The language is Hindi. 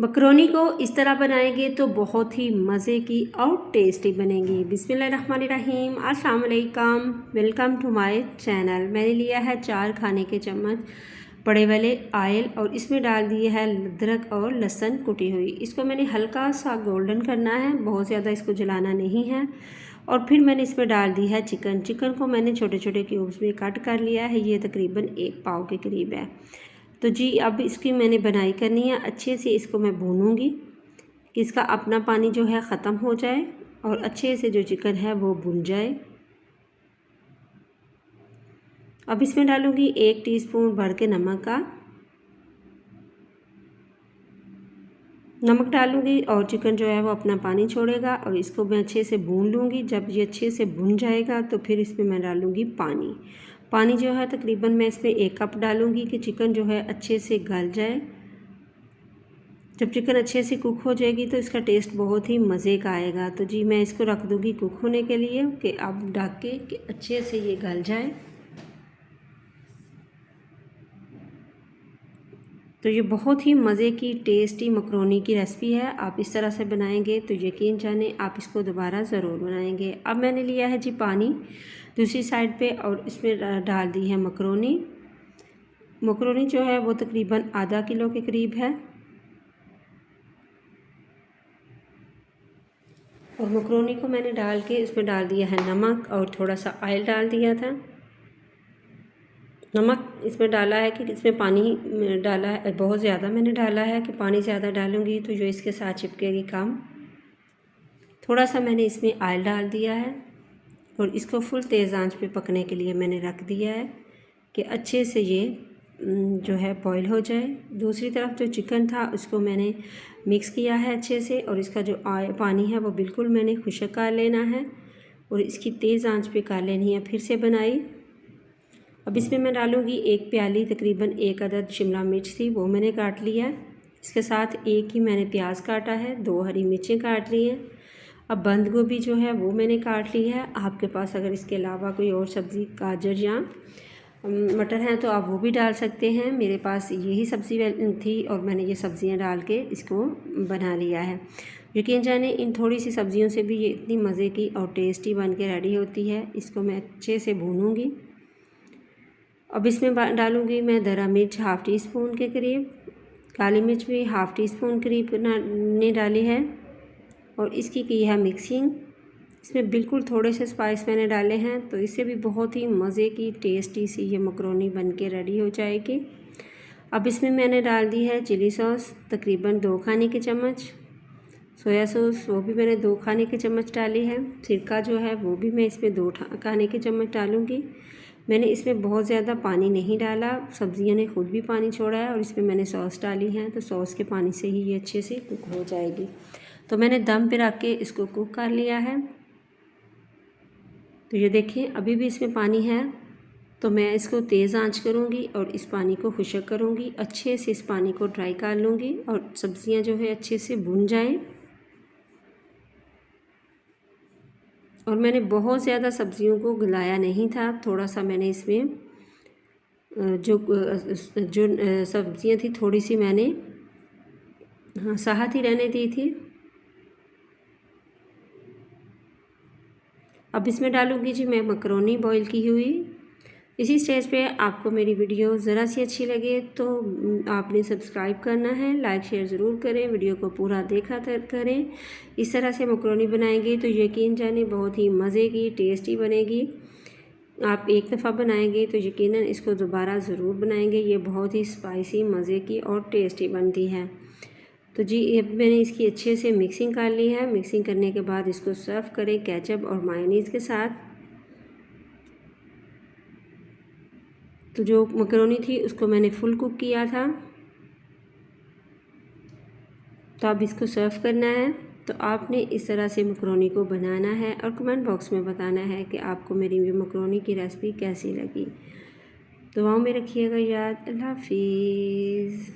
मकरोनी को इस तरह बनाएंगे तो बहुत ही मज़े की और टेस्टी बनेगी। बिस्मिल्लाहिर्रहमानिर्रहीम, अस्सलाम वालेकुम, वेलकम टू माय चैनल। मैंने लिया है 4 खाने के चम्मच बड़े वाले ऑयल और इसमें डाल दिए है अदरक और लहसुन कुटी हुई। इसको मैंने हल्का सा गोल्डन करना है, बहुत ज़्यादा इसको जलाना नहीं है। और फिर मैंने इसमें डाल दी है चिकन को मैंने छोटे छोटे क्यूब्स में कट कर लिया है। ये तकरीबन 1 पाव के करीब है। तो जी अब इसकी मैंने बनाई करनी है। अच्छे से इसको मैं भूनूंगी कि इसका अपना पानी जो है ख़त्म हो जाए और अच्छे से जो चिकन है वो भुन जाए। अब इसमें डालूंगी 1 टीस्पून भर के नमक डालूंगी और चिकन जो है वो अपना पानी छोड़ेगा और इसको मैं अच्छे से भून लूँगी। जब ये अच्छे से भुन जाएगा तो फिर इसमें मैं डालूँगी पानी जो है तकरीबन मैं इसमें 1 कप डालूँगी कि चिकन जो है अच्छे से गल जाए। जब चिकन अच्छे से कुक हो जाएगी तो इसका टेस्ट बहुत ही मज़े का आएगा। तो जी मैं इसको रख दूँगी कुक होने के लिए कि अब ढक के कि अच्छे से ये गल जाए। तो ये बहुत ही मज़े की टेस्टी मकरोनी की रेसिपी है। आप इस तरह से बनाएंगे तो यकीन जाने आप इसको दोबारा ज़रूर बनाएंगे। अब मैंने लिया है जी पानी दूसरी साइड पे और इसमें डाल दी है मकरोनी जो है वो तकरीबन आधा किलो के करीब है। और मकरोनी को मैंने डाल के इसमें डाल दिया है नमक और थोड़ा सा ऑयल डाल दिया था। नमक इसमें डाला है कि इसमें पानी डाला है, बहुत ज़्यादा मैंने डाला है कि पानी ज़्यादा डालूँगी तो जो इसके साथ चिपकेगी काम। थोड़ा सा मैंने इसमें ऑयल डाल दिया है और इसको फुल तेज़ आंच पे पकने के लिए मैंने रख दिया है कि अच्छे से ये जो है बॉईल हो जाए। दूसरी तरफ जो चिकन था उसको मैंने मिक्स किया है अच्छे से और इसका जो पानी है वो बिल्कुल मैंने खुश्क कर लेना है और इसकी तेज़ आंच पे कर लेनी है। फिर से बनाई। अब इसमें मैं डालूँगी 1 प्याली तकरीबन 1 अदद शिमला मिर्च थी, वो मैंने काट लिया है। इसके साथ 1 ही मैंने प्याज काटा है, 2 हरी मिर्चें काट ली हैं। अब बंद गोभी जो है वो मैंने काट ली है। आपके पास अगर इसके अलावा कोई और सब्ज़ी गाजर या मटर हैं तो आप वो भी डाल सकते हैं। मेरे पास यही सब्ज़ी थी और मैंने ये सब्ज़ियाँ डाल के इसको बना लिया है। यकीन जाने इन थोड़ी सी सब्ज़ियों से भी ये इतनी मज़े की और टेस्टी बन के रेडी होती है। इसको मैं अच्छे से भूनूँगी। अब इसमें डालूँगी मैं दरा मिर्च 1/2 टीस्पून के करीब, काली मिर्च भी 1/2 टीस्पून करीब ने डाली है और इसकी की है मिक्सिंग। इसमें बिल्कुल थोड़े से स्पाइस मैंने डाले हैं तो इससे भी बहुत ही मज़े की टेस्टी सी ये मकरोनी बन के रेडी हो जाएगी। अब इसमें मैंने डाल दी है चिली सॉस तकरीबन 2 खाने के चम्मच, सोया सॉस वो भी मैंने 2 खाने के चम्मच डाली है। सिरका जो है वो भी मैं इसमें 2 खाने के चम्मच डालूँगी। मैंने इसमें बहुत ज़्यादा पानी नहीं डाला, सब्ज़ियों ने ख़ुद भी पानी छोड़ा है और इसमें मैंने सॉस डाली है तो सॉस के पानी से ही ये अच्छे से कुक हो जाएगी। तो मैंने दम पे रख के इसको कुक कर लिया है। तो ये देखिए अभी भी इसमें पानी है तो मैं इसको तेज़ आंच करूँगी और इस पानी को खुश्क करूँगी। अच्छे से इस पानी को ड्राई कर लूँगी और सब्ज़ियाँ जो है अच्छे से भुन जाएँ। और मैंने बहुत ज़्यादा सब्ज़ियों को गलाया नहीं था, थोड़ा सा मैंने इसमें जो सब्ज़ियाँ थी थोड़ी सी मैंने साहत ही रहने दी थी। अब इसमें डालूँगी जी मैं मकरोनी बॉईल की हुई। इसी स्टेज पे आपको मेरी वीडियो ज़रा सी अच्छी लगे तो आपने सब्सक्राइब करना है, लाइक शेयर ज़रूर करें, वीडियो को पूरा देखा करें। इस तरह से मकरोनी बनाएंगे तो यकीन जाने बहुत ही मज़े की टेस्टी बनेगी। आप एक दफ़ा बनाएंगे तो यकीनन इसको दोबारा ज़रूर बनाएंगे। ये बहुत ही स्पाइसी मज़े की और टेस्टी बनती है। तो जी अब मैंने इसकी अच्छे से मिक्सिंग कर ली है। मिक्सिंग करने के बाद इसको सर्व करें केचप और मायोनीज़ के साथ। तो जो मकरोनी थी उसको मैंने फुल कुक किया था। तो अब इसको सर्व करना है। तो आपने इस तरह से मकरोनी को बनाना है और कमेंट बॉक्स में बताना है कि आपको मेरी ये मकरोनी की रेसिपी कैसी लगी। दुआओं में रखिएगा याद। अल्लाह हाफिज़।